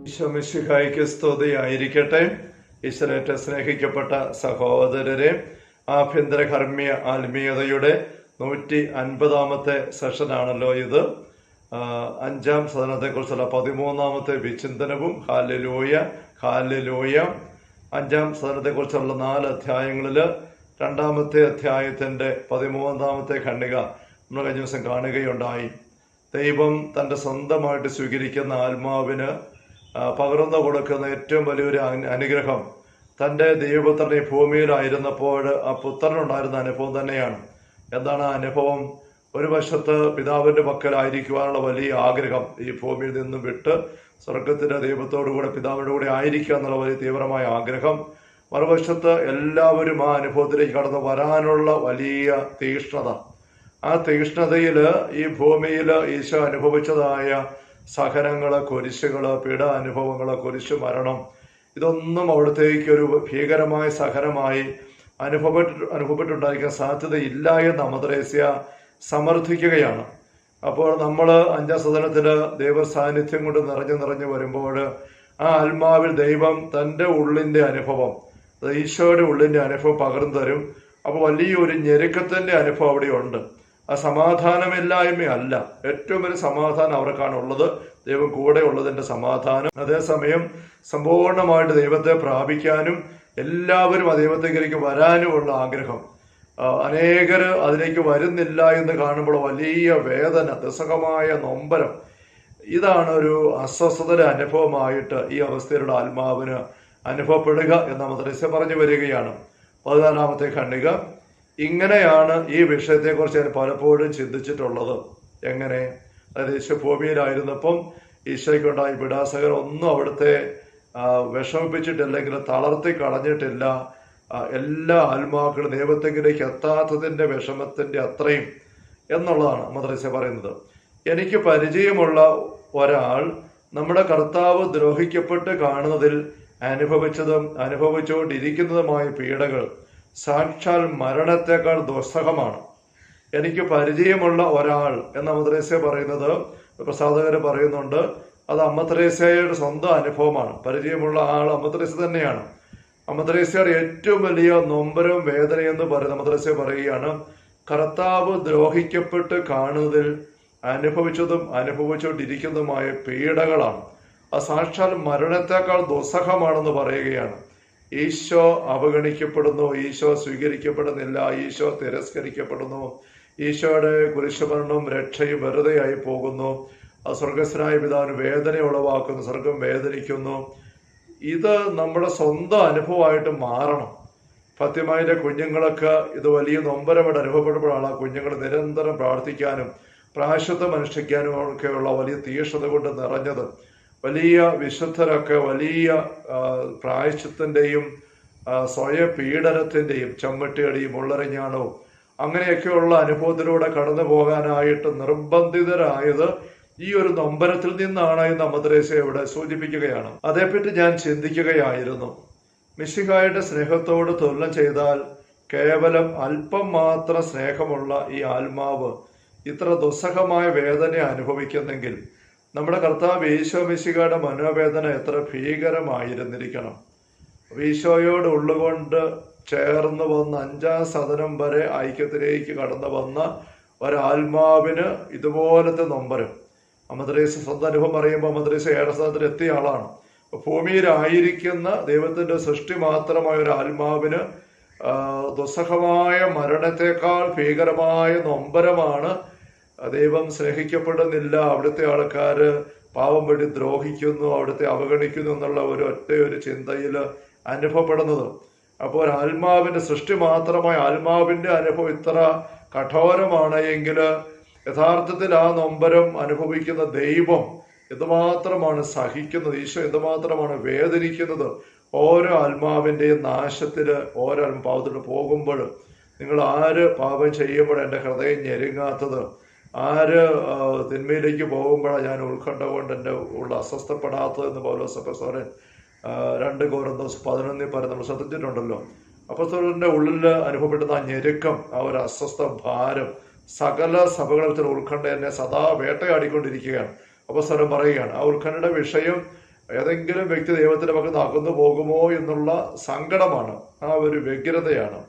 ഈശോ മിശിഹായ്ക്ക് സ്തുതിയായിരിക്കട്ടെ. ഈശ്വരേറ്റ സ്നേഹിക്കപ്പെട്ട സഹോദരരെ, ആഭ്യന്തര കർമ്മ്യ ആത്മീയതയുടെ 150ാമത്തെ സെഷനാണല്ലോ ഇത്. 5ാം സദനത്തെക്കുറിച്ചുള്ള 13ാമത്തെ വിചിന്തനവും ഹാലലൂയ ഹാലലൂയ. 5ാം സദനത്തെക്കുറിച്ചുള്ള 4 അധ്യായങ്ങളിൽ 2ാമത്തെ അധ്യായത്തിൻ്റെ 13ാമത്തെ ഖണ്ഡിക നമ്മൾ കഴിഞ്ഞ ദിവസം കാണുകയുണ്ടായി. ദൈവം തൻ്റെ സ്വന്തമായിട്ട് സ്വീകരിക്കുന്ന ആത്മാവിന് പകർന്നു കൊടുക്കുന്ന ഏറ്റവും വലിയൊരു അനുഗ്രഹം തൻ്റെ ദൈവപുത്രൻ ഈ ഭൂമിയിലായിരുന്നപ്പോൾ ആ പുത്രനുണ്ടായിരുന്ന അനുഭവം തന്നെയാണ്. എന്താണ് ആ അനുഭവം? ഒരു വശത്ത് പിതാവിൻ്റെ പക്കലായിരിക്കുവാനുള്ള വലിയ ആഗ്രഹം, ഈ ഭൂമിയിൽ നിന്നും വിട്ട് സ്വർഗത്തിൻ്റെ ദൈവത്തോടു കൂടെ പിതാവിൻ്റെ കൂടെ ആയിരിക്കുക എന്നുള്ള വലിയ തീവ്രമായ ആഗ്രഹം. മറുവശത്ത് എല്ലാവരും ആ അനുഭവത്തിലേക്ക് കടന്നു വരാനുള്ള വലിയ തീക്ഷ്ണത. ആ തീക്ഷ്ണതയിൽ ഈ ഭൂമിയിൽ ഈശോ അനുഭവിച്ചതായ സഹനങ്ങള്, കുരിശുകള്, പീഡ അനുഭവങ്ങള്, കുരിശു മരണം, ഇതൊന്നും അവിടത്തേക്ക് ഒരു ഭീകരമായ സഹനമായി അനുഭവപ്പെട്ടുണ്ടായിരിക്കാൻ സാധ്യതയില്ല എന്ന് അമ്മത്രേസ്യ സമർത്ഥിക്കുകയാണ്. അപ്പോൾ നമ്മൾ 5ാം സദനത്തിൽ ദൈവ സാന്നിധ്യം കൊണ്ട് നിറഞ്ഞു വരുമ്പോൾ ആ ആത്മാവിൽ ദൈവം തൻ്റെ ഉള്ളിൻ്റെ അനുഭവം, ഈശോയുടെ ഉള്ളിൻ്റെ അനുഭവം പകർന്നു തരും. അപ്പോൾ വലിയൊരു ഞെരുക്കത്തിൻ്റെ അനുഭവം അവിടെയുണ്ട്. ആ സമാധാനമില്ലായ്മയല്ല, ഏറ്റവും വലിയ സമാധാനം അവർക്കാണുള്ളത്, ദൈവം കൂടെ ഉള്ളതിൻ്റെ സമാധാനം. അതേസമയം സമ്പൂർണമായിട്ട് ദൈവത്തെ പ്രാപിക്കാനും എല്ലാവരും ആ ദൈവത്തിലേക്ക് വരാനുമുള്ള ആഗ്രഹം. അനേകർ അതിലേക്ക് വരുന്നില്ല എന്ന് കാണുമ്പോൾ വലിയ വേദന, ദുസ്സഹമായ നൊമ്പരം. ഇതാണ് ഒരു അസ്വസ്ഥതയുടെ അനുഭവമായിട്ട് ഈ അവസ്ഥയിലുള്ള ആത്മാവിന് അനുഭവപ്പെടുക എന്ന് മദ്രസ പറഞ്ഞു വരികയാണ്. 14ാമത്തെ ഖണ്ഡിക. ഇങ്ങനെയാണ് ഈ വിഷയത്തെക്കുറിച്ച് ഞാൻ പലപ്പോഴും ചിന്തിച്ചിട്ടുള്ളത്. എങ്ങനെ? അതായത് ഈശോ ഭൂമിയിലായിരുന്നപ്പം ഈശോയ്ക്കുണ്ടായ പീഡാസഹനം ഒന്നും അവിടുത്തെ വിഷമിപ്പിച്ചിട്ടില്ലെങ്കിൽ തളർത്തി കളഞ്ഞിട്ടില്ല. എല്ലാ ആത്മാക്കളും ദൈവത്തെങ്കിലേക്ക് എത്താത്തതിൻ്റെ വിഷമത്തിൻ്റെ അത്രയും എന്നുള്ളതാണ് മദ്രസ പറയുന്നത്. എനിക്ക് പരിചയമുള്ള ഒരാൾ നമ്മുടെ കർത്താവ് ദ്രോഹിക്കപ്പെട്ട് കാണുന്നതിൽ അനുഭവിച്ചതും അനുഭവിച്ചുകൊണ്ടിരിക്കുന്നതുമായ പീഡകൾ സാക്ഷാൽ മരണത്തെക്കാൾ ദുസ്സഹമാണ്. എനിക്ക് പരിചയമുള്ള ഒരാൾ എന്ന അമ്മത്രേസ്യ പറയുന്നത്, പ്രസാദകർ പറയുന്നുണ്ട്, അത് അമ്മത്രേസ്യയുടെ സ്വന്തം അനുഭവമാണ്. പരിചയമുള്ള ആൾ അമ്മത്രേസ്യ തന്നെയാണ്. അമ്മത്രേസ്യയുടെ ഏറ്റവും വലിയ നൊമ്പരവും വേദനയെന്ന് പറയുന്ന അമ്മത്രേസ്യ പറയുകയാണ്, കർത്താവ് ദ്രോഹിക്കപ്പെട്ട് കാണുന്നതിൽ അനുഭവിച്ചതും അനുഭവിച്ചുകൊണ്ടിരിക്കുന്നതുമായ പീഡകളാണ്. അത് സാക്ഷാൽ മരണത്തെക്കാൾ ദുസ്സഹമാണെന്ന് പറയുകയാണ്. ഈശോ അവഗണിക്കപ്പെടുന്നു, ഈശോ സ്വീകരിക്കപ്പെടുന്നില്ല, ഈശോ തിരസ്കരിക്കപ്പെടുന്നു, ഈശോയുടെ കുരിശുമരണവും രക്ഷയും വെറുതെയായി പോകുന്നു, സ്വർഗസ്വനായ പിതാവിന് വേദന ഉളവാക്കുന്നു, സ്വർഗം വേദനിക്കുന്നു. ഇത് നമ്മുടെ സ്വന്തം അനുഭവമായിട്ട് മാറണം. ഫാത്തിമയുടെ കുഞ്ഞുങ്ങളൊക്കെ ഇത് വലിയ നൊമ്പരമായിട്ട് അനുഭവപ്പെടുമ്പോഴാണ് ആ കുഞ്ഞുങ്ങൾ നിരന്തരം പ്രാർത്ഥിക്കാനും പ്രായശ്ചിത്തം അനുഷ്ഠിക്കാനും ഒക്കെയുള്ള വലിയ തീക്ഷ്ണത കൊണ്ട് നിറഞ്ഞത്. വലിയ വിശുദ്ധരൊക്കെ വലിയ പ്രായശ്ചിത്തൻ്റെയും സ്വയപീഡനത്തിൻ്റെയും ചമ്മട്ടിയടിയും ഉള്ളരഞ്ഞാണവും അങ്ങനെയൊക്കെയുള്ള അനുഭവത്തിലൂടെ കടന്നു പോകാനായിട്ട് നിർബന്ധിതരായത് ഈ ഒരു നൊമ്പരത്തിൽ നിന്നാണ് എന്ന് അമ്മത്രേസ്യ ഇവിടെ സൂചിപ്പിക്കുകയാണ്. അതേപ്പറ്റി ഞാൻ ചിന്തിക്കുകയായിരുന്നു. മിശിഹായുടെ സ്നേഹത്തോട് തുലനം ചെയ്താൽ കേവലം അല്പം മാത്രം സ്നേഹമുള്ള ഈ ആത്മാവ് ഇത്ര ദുസ്സഹമായ വേദന അനുഭവിക്കുന്നെങ്കിൽ നമ്മുടെ കർത്താവ് ഈശോ മിശിഹായുടെ മനോവേദന എത്ര ഭീകരമായിരുന്നിരിക്കണം. ഈശോയോട് ഉള്ളുകൊണ്ട് ചേർന്ന് വന്ന് 5ാം സദനം വരെ ഐക്യത്തിലേക്ക് കടന്നു വന്ന ഒരാത്മാവിന് ഇതുപോലത്തെ നൊമ്പരം. അമ്മത്രേസ്യ സ്വന്തം അനുഭവം പറയുമ്പോൾ അമ്മത്രേസ്യ 7ാം സദനത്തിൽ എത്തിയ ആളാണ്. ഭൂമിയിലായിരിക്കുന്ന ദൈവത്തിൻ്റെ സൃഷ്ടി മാത്രമായ ഒരു ആത്മാവിന് ദുസ്സഹമായ മരണത്തെക്കാൾ ഭീകരമായ നൊമ്പരമാണ്. ദൈവം സ്നേഹിക്കപ്പെടുന്നില്ല, അവിടുത്തെ ആൾക്കാർ പാവം വഴി ദ്രോഹിക്കുന്നു, അവിടുത്തെ അവഗണിക്കുന്നു എന്നുള്ള ഒരു ചിന്തയിൽ അനുഭവപ്പെടുന്നത്. അപ്പോൾ ഒരു ആത്മാവിൻ്റെ സൃഷ്ടി മാത്രമായ ആത്മാവിൻ്റെ അനുഭവം ഇത്ര കഠോരമാണ് എങ്കിൽ യഥാർത്ഥത്തിൽ ആ നൊമ്പരം അനുഭവിക്കുന്ന ദൈവം എന്തുമാത്രമാണ് സഹിക്കുന്നത്, ഈശോ എന്തുമാത്രമാണ് വേദനിക്കുന്നത്. ഓരോ ആത്മാവിൻ്റെയും നാശത്തിൽ ഓരോ പാവത്തിൽ പോകുമ്പോൾ നിങ്ങൾ ആര് പാപം ചെയ്യുമ്പോൾ എൻ്റെ ഹൃദയം ഞെരുങ്ങാത്തത്, ആര് തിന്മയിലേക്ക് പോകുമ്പോഴാണ് ഞാൻ ഉത്കണ്ഠ കൊണ്ട് എൻ്റെ ഉള്ള അസ്വസ്ഥപ്പെടാത്തതെന്ന് പൗലോസ് അപ്പോസ്തലൻ 2 കൊരിന്തോസ് 11 പറഞ്ഞ് നമ്മൾ ശ്രദ്ധിച്ചിട്ടുണ്ടല്ലോ. അപ്പോസ്തലൻ്റെ ഉള്ളിൽ അനുഭവപ്പെടുന്ന ആ ഞെരുക്കം, ആ ഒരു അസ്വസ്ഥ ഭാരം, സകല സഭകളത്തിൽ ഉത്കണ്ഠ എന്നെ സദാ വേട്ടയാടിക്കൊണ്ടിരിക്കുകയാണ്. അപ്പോസ്തലൻ പറയുകയാണ്, ആ ഉത്കണ്ഠയുടെ വിഷയം ഏതെങ്കിലും വ്യക്തി ദൈവത്തിന്റെ പക്കൽ നിന്ന് അകന്നു പോകുമോ എന്നുള്ള സങ്കടമാണ്, ആ ഒരു വ്യഗ്രതയാണ്.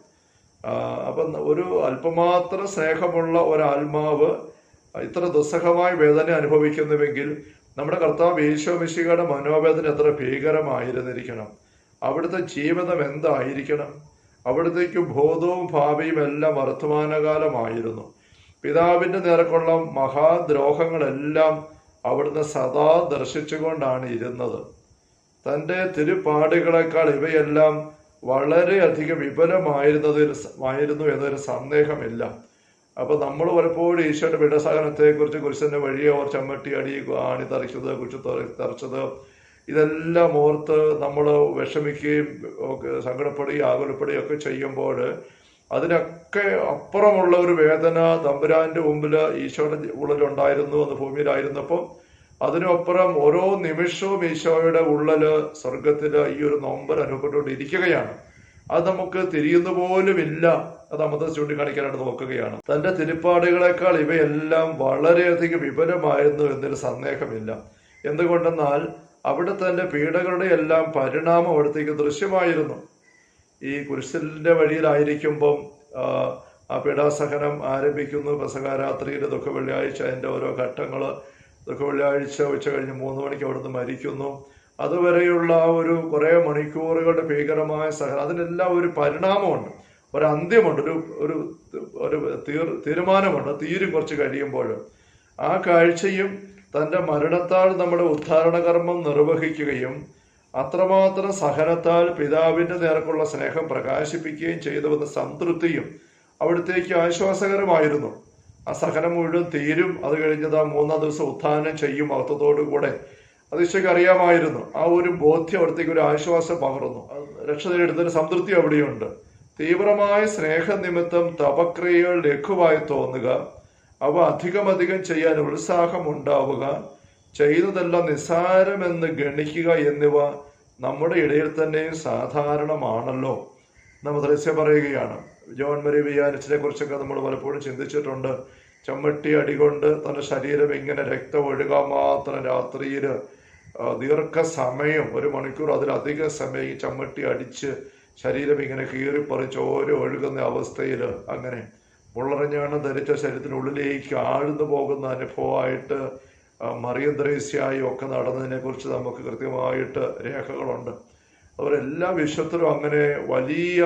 അപ്പം ഒരു അല്പമാത്രം സ്നേഹമുള്ള ഒരാത്മാവ് ഇത്ര ദുസ്സഹമായ വേദന അനുഭവിക്കുന്നുവെങ്കിൽ നമ്മുടെ കർത്താവ് യേശു മിശിഹയുടെ മനോവേദന എത്ര ഭീകരമായിരുന്നിരിക്കണം, അവിടുത്തെ ജീവിതം എന്തായിരിക്കണം. അവിടത്തേക്ക് ബോധവും ഭാവിയും എല്ലാം വർത്തമാനകാലമായിരുന്നു. പിതാവിന്റെ നേർക്കുള്ള മഹാദ്രോഹങ്ങളെല്ലാം അവിടുന്ന് സദാ ദർശിച്ചുകൊണ്ടാണ് ഇരുന്നത്. തൻ്റെ തിരുപ്പാടുകളെക്കാൾ ഇവയെല്ലാം വളരെയധികം വിപുലമായിരുന്നു എന്നൊരു സന്ദേഹമില്ല. അപ്പൊ നമ്മൾ പലപ്പോഴും ഈശോയുടെ പീഡാസഹനത്തെക്കുറിച്ച്, കുരിശിന്റെ വഴിയെ ഓർ ചമ്മട്ടി അടി ആണി തറിച്ചത്, കുരിശ് തറച്ചത്, ഇതെല്ലാം ഓർത്ത് നമ്മൾ വിഷമിക്കുകയും സങ്കടപ്പെടുകയും ആകുലപ്പെടുകയും ഒക്കെ ചെയ്യുമ്പോൾ അതിനൊക്കെ അപ്പുറമുള്ള ഒരു വേദന തമ്പുരാന്റെ മുമ്പിൽ ഈശോയുടെ ഉള്ളിലുണ്ടായിരുന്നു എന്ന് ഭൂമിയിലായിരുന്നപ്പോൾ അതിനപ്പുറം ഓരോ നിമിഷവും ഈശോയുടെ ഉള്ളില് സ്വർഗത്തില് ഈ ഒരു നൊമ്പർ അനുഭവപ്പെട്ടുകൊണ്ടിരിക്കുകയാണ്. അത് നമുക്ക് തിരിയുന്ന പോലുമില്ല. അത് അമത ചൂണ്ടിക്കാണിക്കാനായിട്ട് നോക്കുകയാണ്. തന്റെ തിരുപ്പാടുകളെക്കാൾ ഇവയെല്ലാം വളരെയധികം വിപുലമായിരുന്നു എന്നൊരു സന്ദേഹമില്ല. എന്തുകൊണ്ടെന്നാൽ അവിടെ തന്റെ പീഡകളുടെ എല്ലാം പരിണാമം അവിടത്തേക്ക് ദൃശ്യമായിരുന്നു. ഈ കുരിശിന്റെ വഴിയിലായിരിക്കുമ്പം ആ പീഡാസഹനം ആരംഭിക്കുന്നു. പെസഹരാത്രിയിൽ ദുഃഖവെള്ളിയാഴ്ച അതിൻ്റെ ഓരോ ഘട്ടങ്ങള്. ദുഃഖവെള്ളിയാഴ്ച ഉച്ച കഴിഞ്ഞ് 3 മണിക്ക് അവിടുന്ന് മരിക്കുന്നു. അതുവരെയുള്ള ആ ഒരു കുറേ മണിക്കൂറുകളുടെ ഭീകരമായ സഹനം, അതിനെല്ലാം ഒരു പരിണാമമുണ്ട്, ഒരു അന്ത്യമുണ്ട്, ഒരു തീരുമാനമുണ്ട്. തീരും കുറച്ച് കഴിയുമ്പോൾ ആ കാഴ്ചയും തൻ്റെ മരണത്താൽ നമ്മുടെ ഉദ്ധാരണകർമ്മം നിർവഹിക്കുകയും അത്രമാത്രം സഹനത്താൽ പിതാവിന്റെ നേർക്കുള്ള സ്നേഹം പ്രകാശിപ്പിക്കുകയും ചെയ്തുവെന്ന സംതൃപ്തിയും അവിടത്തേക്ക് ആശ്വാസകരമായിരുന്നു. ആ സഹനം മുഴുവൻ തീരും, അത് കഴിഞ്ഞത് ആ 3-ാം ദിവസം ഉത്ഥാനം ചെയ്യും മഹത്വത്തോടുകൂടെ. അത് ഈശോയ്ക്ക് അറിയാമായിരുന്നു. ആ ഒരു ബോധ്യം അവിടത്തേക്ക് ഒരു ആശ്വാസം പകർന്നു. രക്ഷ നേടുന്നൊരു സംതൃപ്തി അവിടെയുണ്ട്. തീവ്രമായ സ്നേഹനിമിത്തം തപക്രിയകൾ ലഘുവായി തോന്നുക, അവ അധികം ചെയ്യാൻ ഉത്സാഹം ഉണ്ടാവുക, ചെയ്യുന്നതെല്ലാം നിസ്സാരമെന്ന് ഗണിക്കുക എന്നിവ നമ്മുടെ ഇടയിൽ തന്നെ സാധാരണമാണല്ലോ. നമ്മ പറയുകയാണ്. ജോൺ മരി വിയാനിച്ചിനെ കുറിച്ചൊക്കെ നമ്മൾ പലപ്പോഴും ചിന്തിച്ചിട്ടുണ്ട്. ചമ്മട്ടി അടികൊണ്ട് തന്റെ ശരീരം ഇങ്ങനെ രക്തം ഒഴുകാൻ മാത്രം രാത്രിയിൽ ദീർഘസമയം 1 മണിക്കൂർ അതിലധികം സമയം ഈ ചമ്മട്ടി അടിച്ച് ശരീരം ഇങ്ങനെ കീറിപ്പറിച്ച് ഓരോ ഒഴുകുന്ന അവസ്ഥയിൽ അങ്ങനെ മുള്ളറിഞ്ഞാണ് ധരിച്ച ശരീരത്തിനുള്ളിലേക്ക് ആഴ്ന്നു പോകുന്ന അനുഭവമായിട്ട് മറിയം ത്രേസ്യായും ഒക്കെ നടന്നതിനെ കുറിച്ച് നമുക്ക് കൃത്യമായിട്ട് രേഖകളുണ്ട്. അവരെല്ലാ വിശ്വത്തിലും അങ്ങനെ വലിയ,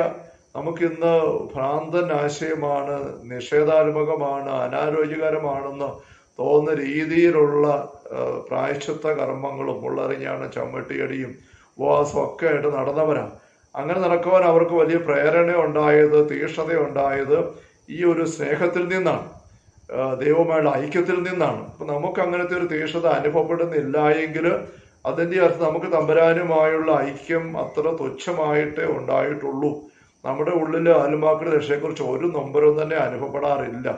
നമുക്കിന്ന് ഭ്രാന്തൻ ആശയമാണ്, നിഷേധാത്മകമാണ്, അനാരോഗ്യകരമാണെന്ന് തോന്നുന്ന രീതിയിലുള്ള പ്രായശ്ചിത്ത കർമ്മങ്ങളും മുള്ളറിഞ്ഞാണ് ചമ്മട്ടിയടിയും ഉപവാസം ഒക്കെ ആയിട്ട് നടന്നവരാണ്. അങ്ങനെ നടക്കുവാൻ അവർക്ക് വലിയ പ്രേരണ ഉണ്ടായത്, തീക്ഷ്ണത ഉണ്ടായത് ഈ ഒരു സ്നേഹത്തിൽ നിന്നാണ്, ദൈവമായുള്ള ഐക്യത്തിൽ നിന്നാണ്. അപ്പൊ നമുക്ക് അങ്ങനത്തെ ഒരു തീക്ഷ്ണത അനുഭവപ്പെടുന്നില്ല എങ്കിൽ അതിൻ്റെ അർത്ഥം നമുക്ക് തമ്പുരാനുമായുള്ള ഐക്യം അത്ര തുച്ഛമായിട്ടേ ഉണ്ടായിട്ടുള്ളൂ. നമ്മുടെ ഉള്ളിൽ ആത്മാക്കളുടെ രക്ഷയെക്കുറിച്ച് ഒരു നൊമ്പരവും തന്നെ അനുഭവപ്പെടാറില്ല.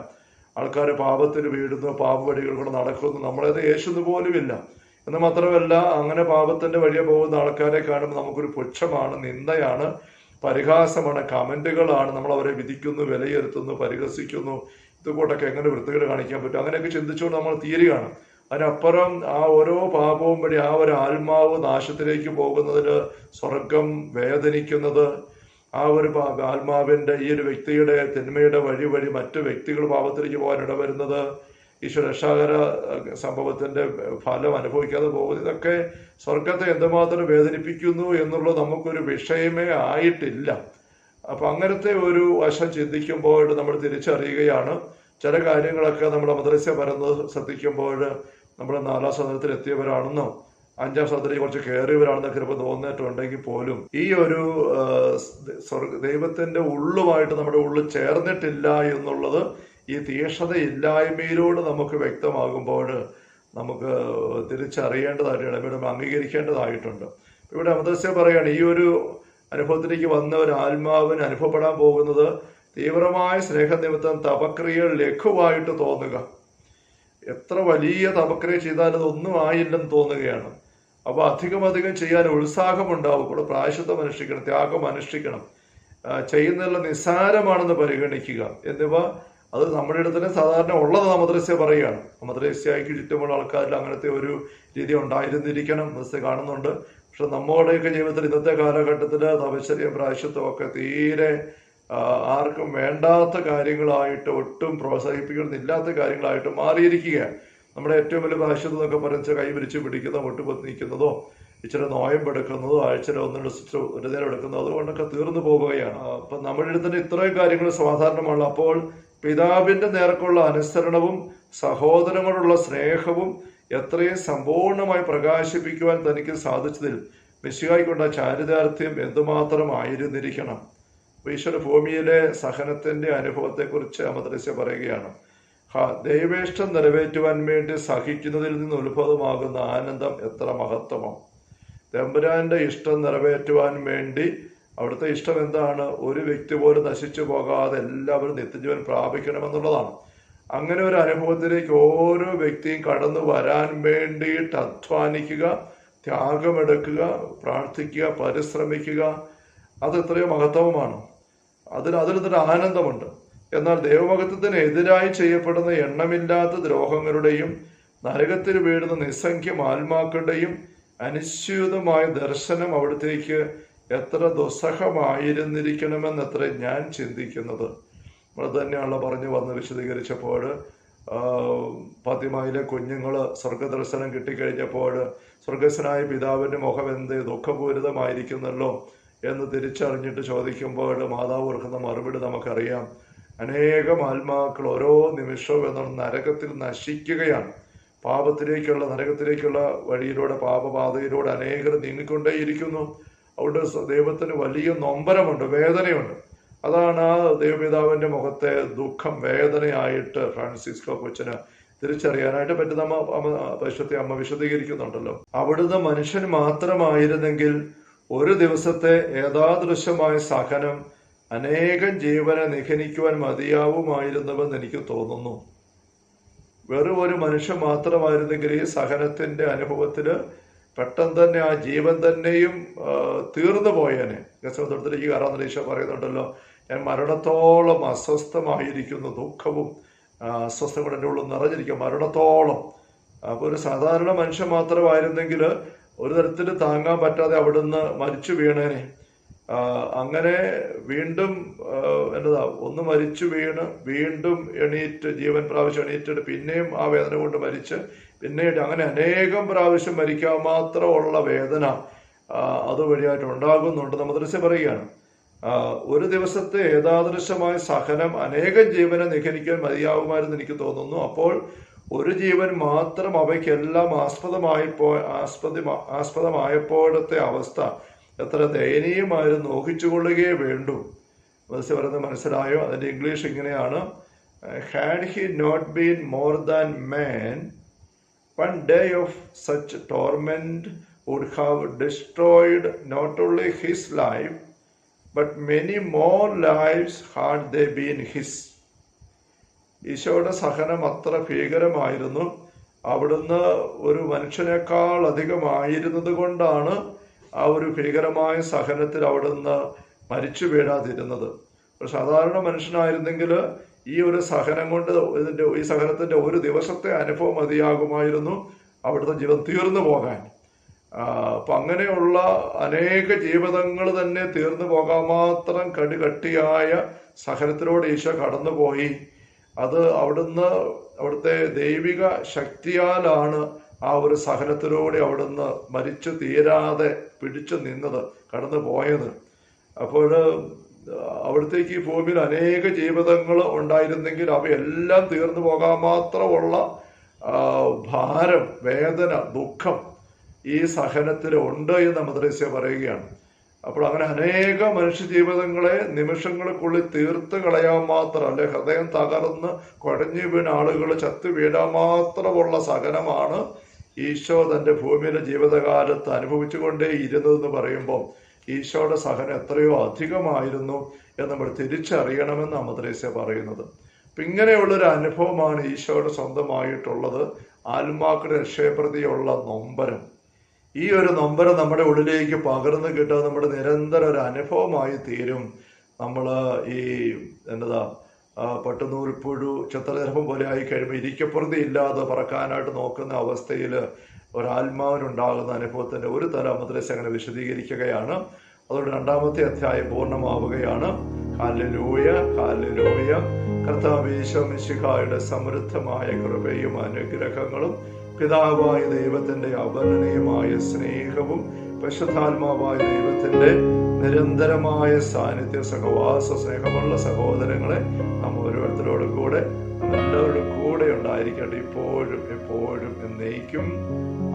ആൾക്കാർ പാപത്തിൽ വീഴുന്നു, പാപവഴികൾ കൂടെ നടക്കുന്നു, നമ്മളത് യേശുന്നു പോലുമില്ല. എന്ന് മാത്രമല്ല, അങ്ങനെ പാപത്തിന്റെ വഴിയെ പോകുന്ന ആൾക്കാരെ കാണുമ്പോൾ നമുക്കൊരു പുച്ഛമാണ്, നിന്ദയാണ്, പരിഹാസമാണ്, കമന്റുകളാണ്. നമ്മൾ അവരെ വിധിക്കുന്നു, വിലയിരുത്തുന്നു, പരിഹസിക്കുന്നു. ഇതുകൂട്ടൊക്കെ എങ്ങനെ വൃത്തികേട് കാണിക്കാൻ പറ്റും, അങ്ങനെയൊക്കെ ചിന്തിച്ചുകൊണ്ട് നമ്മൾ തീരുകയാണ്. അതിനപ്പുറം ആ ഓരോ പാപവും വഴി ആ ഒരു ആത്മാവ് നാശത്തിലേക്ക് പോകുന്നതിന് സ്വർഗം വേദനിക്കുന്നത്, ആ ഒരു ആത്മാവിന്റെ ഈ ഒരു വ്യക്തിയുടെ തിന്മയുടെ വഴി മറ്റു വ്യക്തികൾ പാപത്തിലേക്ക് പോകാൻ ഇടവരുന്നത്, ഈശ്വര രക്ഷാകര സംഭവത്തിന്റെ ഫലം അനുഭവിക്കാതെ പോകുന്നത്, ഇതൊക്കെ സ്വർഗത്തെ എന്തുമാത്രം വേദനിപ്പിക്കുന്നു എന്നുള്ളത് നമുക്കൊരു വിഷയമേ ആയിട്ടില്ല. അപ്പൊ അങ്ങനത്തെ ഒരു വശം ചിന്തിക്കുമ്പോൾ നമ്മൾ തിരിച്ചറിയുകയാണ്. ചില കാര്യങ്ങളൊക്കെ നമ്മുടെ മദ്രസ പറയുന്നത് ശ്രദ്ധിക്കുമ്പോൾ നമ്മൾ 4-ാം സദനത്തിൽ എത്തിയവരാണെന്നോ 5-ാം സദനത്തിൽ കുറച്ച് കയറിയവരാണെന്നൊക്കെ ചിലപ്പോൾ തോന്നിയിട്ടുണ്ടെങ്കിൽ പോലും ഈ ഒരു ദൈവത്തിന്റെ ഉള്ളുമായിട്ട് നമ്മുടെ ഉള്ളിൽ ചേർന്നിട്ടില്ല എന്നുള്ളത് ഈ തീക്ഷ്ണതയില്ലായ്മയിലൂടെ നമുക്ക് വ്യക്തമാകുമ്പോൾ നമുക്ക് തിരിച്ചറിയേണ്ടതായിട്ടുണ്ട്, ഇവിടെ അംഗീകരിക്കേണ്ടതായിട്ടുണ്ട്. ഇവിടെ മദ്രസ പറയാണ്, ഈ ഒരു അനുഭവത്തിലേക്ക് വന്ന ഒരു ആത്മാവിന് അനുഭവപ്പെടാൻ പോകുന്നത് തീവ്രമായ സ്നേഹനിമിത്തം തപക്രിയകൾ ലഘുവായിട്ട് തോന്നുക. എത്ര വലിയ തപക്രിയ ചെയ്താലും അതൊന്നും ആയില്ലെന്ന് തോന്നുകയാണ്. അപ്പൊ അധികം ചെയ്യാൻ ഉത്സാഹമുണ്ടാവും. ഇവിടെ പ്രായശ്ചിത്തം അനുഷ്ഠിക്കണം, ത്യാഗം അനുഷ്ഠിക്കണം, ചെയ്യുന്നതെല്ലാം നിസ്സാരമാണെന്ന് പരിഗണിക്കുക എന്നിവ അത് നമ്മുടെ അടുത്ത് തന്നെ സാധാരണ ഉള്ളത് മദ്രസ പറയുകയാണ്. മദ്രസയ്ക്ക് ചുറ്റുമുള്ള ആൾക്കാരിൽ അങ്ങനത്തെ ഒരു രീതി ഉണ്ടായിരുന്നിരിക്കണം മദ്രസ കാണുന്നുണ്ട്. പക്ഷെ നമ്മുടെയൊക്കെ ജീവിതത്തിൽ ഇന്നത്തെ കാലഘട്ടത്തിൽ തപശ്ചര്യം പ്രായശ്ചിത്വം ഒക്കെ തീരെ ആർക്കും വേണ്ടാത്ത കാര്യങ്ങളായിട്ട്, ഒട്ടും പ്രോത്സാഹിപ്പിക്കുന്നില്ലാത്ത കാര്യങ്ങളായിട്ട് മാറിയിരിക്കുകയാണ്. നമ്മുടെ ഏറ്റവും വലിയ പ്രായശ്ചിത്വം എന്നൊക്കെ പറഞ്ഞാൽ കൈ വിരിച്ച് പിടിക്കുന്നതോ മുട്ടുപൊത്തി നിൽക്കുന്നതോ ഇച്ചിരി നോയമ്പെടുക്കുന്നതോ ആഴ്ചയിൽ ഒരു നേരം എടുക്കുന്നതോ അതുകൊണ്ടൊക്കെ തീർന്നു പോവുകയാണ്. അപ്പം നമ്മുടെ അടുത്ത് ഇത്രയും കാര്യങ്ങൾ സാധാരണമാണ്. അപ്പോൾ പിതാവിന്റെ നേർക്കുള്ള അനുസരണവും സഹോദരങ്ങളോടുള്ള സ്നേഹവും എത്രയും സമ്പൂർണമായി പ്രകാശിപ്പിക്കുവാൻ തനിക്ക് സാധിച്ചതിൽ മിശിഹായ്ക്കുള്ള ചാരിതാർത്ഥ്യം എന്തുമാത്രം ആയിരുന്നിരിക്കണം. ഈശ്വര ഭൂമിയിലെ സഹനത്തിന്റെ അനുഭവത്തെക്കുറിച്ച് മദ്രസ പറയുകയാണ്. ദൈവേഷ്ടം നിറവേറ്റുവാൻ വേണ്ടി സഹിക്കുന്നതിൽ നിന്ന് ഉത്ഭവമാകുന്ന ആനന്ദം എത്ര മഹത്വമോ. തമ്പുരാന്റെ ഇഷ്ടം നിറവേറ്റുവാൻ വേണ്ടി, അവിടുത്തെ ഇഷ്ടം എന്താണ്? ഒരു വ്യക്തി പോലും നശിച്ചു പോകാതെ എല്ലാവരും നിത്യജീവൻ പ്രാപിക്കണമെന്നുള്ളതാണ്. അങ്ങനെ ഒരു അനുഭവത്തിലേക്ക് ഓരോ വ്യക്തിയും കടന്നു വരാൻ വേണ്ടിയിട്ട് അധ്വാനിക്കുക, ത്യാഗമെടുക്കുക, പ്രാർത്ഥിക്കുക, പരിശ്രമിക്കുക, അത് എത്രയോ മഹത്വമാണ്. അതിലൊരു ആനന്ദമുണ്ട്. എന്നാൽ ദൈവമഹത്വത്തിന് എതിരായി ചെയ്യപ്പെടുന്ന എണ്ണമില്ലാത്ത ദ്രോഹങ്ങളുടെയും നരകത്തിൽ വീഴുന്ന നിസ്സംഖ്യം ആത്മാക്കളുടെയും അനിശ്ചിതമായ ദർശനം അവിടത്തേക്ക് എത്ര ദുസ്സഹമായിരുന്നിരിക്കണമെന്നത്ര ഞാൻ ചിന്തിക്കുന്നത്. നമ്മൾ തന്നെയാണല്ലോ പറഞ്ഞു വന്ന് വിശദീകരിച്ചപ്പോൾ ഫാത്തിമയിലെ കുഞ്ഞുങ്ങൾ സ്വർഗദർശനം കിട്ടിക്കഴിഞ്ഞപ്പോൾ സ്വർഗസ്വനായ പിതാവിൻ്റെ മുഖം എന്ത് ദുഃഖപൂരിതമായിരിക്കുന്നല്ലോ എന്ന് തിരിച്ചറിഞ്ഞിട്ട് ചോദിക്കുമ്പോൾ മാതാവ് ഓർക്കുന്ന മറുപടി നമുക്കറിയാം. അനേകം ആത്മാക്കൾ ഓരോ നിമിഷവും എന്നുള്ള നരകത്തിൽ നശിക്കുകയാണ്. പാപത്തിലേക്കുള്ള നരകത്തിലേക്കുള്ള വഴിയിലൂടെ, പാപപാതയിലൂടെ അനേകർ നീങ്ങിക്കൊണ്ടേയിരിക്കുന്നു. അവിടെ ദൈവത്തിന് വലിയ നൊമ്പരമുണ്ട്, വേദനയുണ്ട്. അതാണ് ആ ദൈവപിതാവിന്റെ മുഖത്തെ ദുഃഖം വേദനയായിട്ട് ഫ്രാൻസിസ്കോ കൊച്ചിന് തിരിച്ചറിയാനായിട്ട് പറ്റുന്ന പരിശുദ്ധ അമ്മ വിശദീകരിക്കുന്നുണ്ടല്ലോ. അവിടുന്ന് മനുഷ്യൻ മാത്രമായിരുന്നെങ്കിൽ ഒരു ദിവസത്തെ ഏതാദൃശമായ സഹനം അനേകം ജീവനെ നിഹനിക്കുവാൻ മതിയാവുമായിരുന്നുവെന്ന് എനിക്ക് തോന്നുന്നു. വെറും ഒരു മനുഷ്യൻ മാത്രമായിരുന്നെങ്കിൽ ഈ സഹനത്തിന്റെ അനുഭവത്തില് പെട്ടെന്ന് തന്നെ ആ ജീവൻ തന്നെയും തീർന്നു പോയേനെ. ഗസത്തിലേക്ക് കയറാന്ന് ഈശോ പറയുന്നുണ്ടല്ലോ, ഞാൻ മരണത്തോളം അസ്വസ്ഥമായിരിക്കുന്നു, ദുഃഖവും അസ്വസ്ഥ കൂടെ എൻ്റെ ഉള്ളിൽ നിറഞ്ഞിരിക്കും, മരണത്തോളം. അപ്പോൾ ഒരു സാധാരണ മനുഷ്യൻ മാത്രമായിരുന്നെങ്കിൽ ഒരു തരത്തിൽ താങ്ങാൻ പറ്റാതെ അവിടുന്ന് മരിച്ചു വീണേനെ. അങ്ങനെ വീണ്ടും ഒന്ന് മരിച്ചു വീണ് വീണ്ടും എണീറ്റ് ജീവൻ പ്രാവശ്യം എണീറ്റിട്ട് പിന്നെയും ആ വേദന കൊണ്ട് മരിച്ച് പിന്നീട് അങ്ങനെ അനേകം പ്രാവശ്യം മരിക്കാൻ മാത്രമുള്ള വേദന അതുവഴിയായിട്ട് ഉണ്ടാകുന്നുണ്ട്. മദ്രസ പറയുകയാണ്, ഒരു ദിവസത്തെ ഏതാദൃശമായ സഹനം അനേകം ജീവനെ നിഹനിക്കാൻ മതിയാവുമായിരുന്നു എനിക്ക് തോന്നുന്നു. അപ്പോൾ ഒരു ജീവൻ മാത്രം അവയ്ക്കെല്ലാം ആസ്പദമായപ്പോഴത്തെ അവസ്ഥ എത്ര ദയനീയമായിരുന്നു, ഊഹിച്ചുകൊള്ളുകയേ വേണ്ടു. മദ്രസ പറയുന്നത് മനസ്സിലായോ? അതിന്റെ ഇംഗ്ലീഷ് ഇങ്ങനെയാണ്: had he not been more than man, one day of such torment would have destroyed not only his life, but many more lives had they been his. ഈശോയുടെ സഹനം അത്ര ഭീകരമായിരുന്നു. അവിടുന്ന് ഒരു മനുഷ്യനേക്കാൾ അധികമായിരുന്നത് കൊണ്ടാണ് ആ ഒരു ഭീകരമായ സഹനത്തിൽ അവിടുന്ന് മരിച്ചു വീഴാതിരുന്നത്. ഒരു സാധാരണ മനുഷ്യനായിരുന്നെങ്കിൽ ഈ ഒരു സഹനം കൊണ്ട് ഈ സഹനത്തിന്റെ ഒരു ദിവസത്തെ അനുഭവം മതിയാകുമായിരുന്നു അവിടുത്തെ ജീവൻ തീർന്നു പോകാൻ. അപ്പൊ അങ്ങനെയുള്ള അനേക ജീവിതങ്ങൾ തന്നെ തീർന്നു പോകാൻ മാത്രം കടുകട്ടിയായ സഹനത്തിലൂടെ ഈശോ കടന്നുപോയി. അത് അവിടുത്തെ ദൈവിക ശക്തിയാലാണ് ആ ഒരു സഹനത്തിലൂടെ അവിടുന്ന് മരിച്ചു തീരാതെ പിടിച്ചു നിന്നത്, കടന്നു പോയത്. അപ്പോൾ അവിടത്തേക്ക് ഈ ഭൂമിയിൽ അനേക ജീവിതങ്ങൾ ഉണ്ടായിരുന്നെങ്കിൽ അവയെല്ലാം തീർന്നു പോകാൻ മാത്രമുള്ള ഭാരം, വേദന, ദുഃഖം ഈ സഹനത്തിൽ ഉണ്ട് എന്ന് മദ്രസ പറയുകയാണ്. അപ്പോൾ അങ്ങനെ അനേക മനുഷ്യ ജീവിതങ്ങളെ നിമിഷങ്ങൾക്കുള്ളിൽ തീർത്ത് കളയാൻ മാത്രം, അല്ലെ ഹൃദയം തകർന്ന് കുഴഞ്ഞു വീണ ആളുകൾ ചത്തു വീഴാൻ മാത്രമുള്ള സഹനമാണ് ഈശോ തൻ്റെ ഭൂമിയിലെ ജീവിതകാലത്ത് അനുഭവിച്ചു കൊണ്ടേ ഇരുന്നതെന്ന് പറയുമ്പോൾ ഈശോയുടെ സഹനം എത്രയോ അധികമായിരുന്നു എന്ന് നമ്മൾ തിരിച്ചറിയണമെന്ന് മദ്രസ പറയുന്നത്. അപ്പം ഇങ്ങനെയുള്ളൊരു അനുഭവമാണ് ഈശോയുടെ സ്വന്തമായിട്ടുള്ളത്, ആത്മാക്കളുടെ രക്ഷയെപ്രതിയുള്ള നൊമ്പരം. ഈ ഒരു നൊമ്പരം നമ്മുടെ ഉള്ളിലേക്ക് പകർന്നു കിട്ടുക നമ്മുടെ നിരന്തര ഒരു അനുഭവമായി തീരും. നമ്മൾ ഈ പട്ടുനൂൽപ്പുഴു ചിത്രഗർഭം പോലെ ആയി കഴിയുമ്പോൾ ഇരിക്കപ്പുറതി ഇല്ലാതെ പറക്കാനായിട്ട് നോക്കുന്ന അവസ്ഥയിൽ ഒരാത്മാവിനുണ്ടാകുന്ന അനുഭവത്തിൻ്റെ ഒരു തലം മദ്രസ അങ്ങനെ വിശദീകരിക്കുകയാണ്. അതുകൊണ്ട് 2-ാമത്തെ അധ്യായം പൂർണ്ണമാവുകയാണ്. Hallelujah, hallelujah. കർത്താവ് ഈശോ മിശിഹായുടെ സമൃദ്ധമായ കൃപയും അനുഗ്രഹങ്ങളും പിതാവായ ദൈവത്തിൻ്റെ അവർണ്ണനീയമായ സ്നേഹവും പരിശുദ്ധാത്മാവായ ദൈവത്തിൻ്റെ നിരന്തരമായ സാന്നിധ്യ സഹവാസ സ്നേഹമുള്ള സഹോദരങ്ങളെ നാം ഓരോരുത്തരോടും കൂടെ എല്ലാവരുടെ കൂടെ ഉണ്ടായിരിക്കട്ടെ, ഇപ്പോഴും എപ്പോഴും എന്നേക്കും.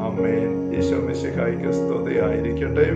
ആമേൻ. ഈശോ മിശിഹായ്ക്ക് സ്തുതിയായിരിക്കട്ടെ.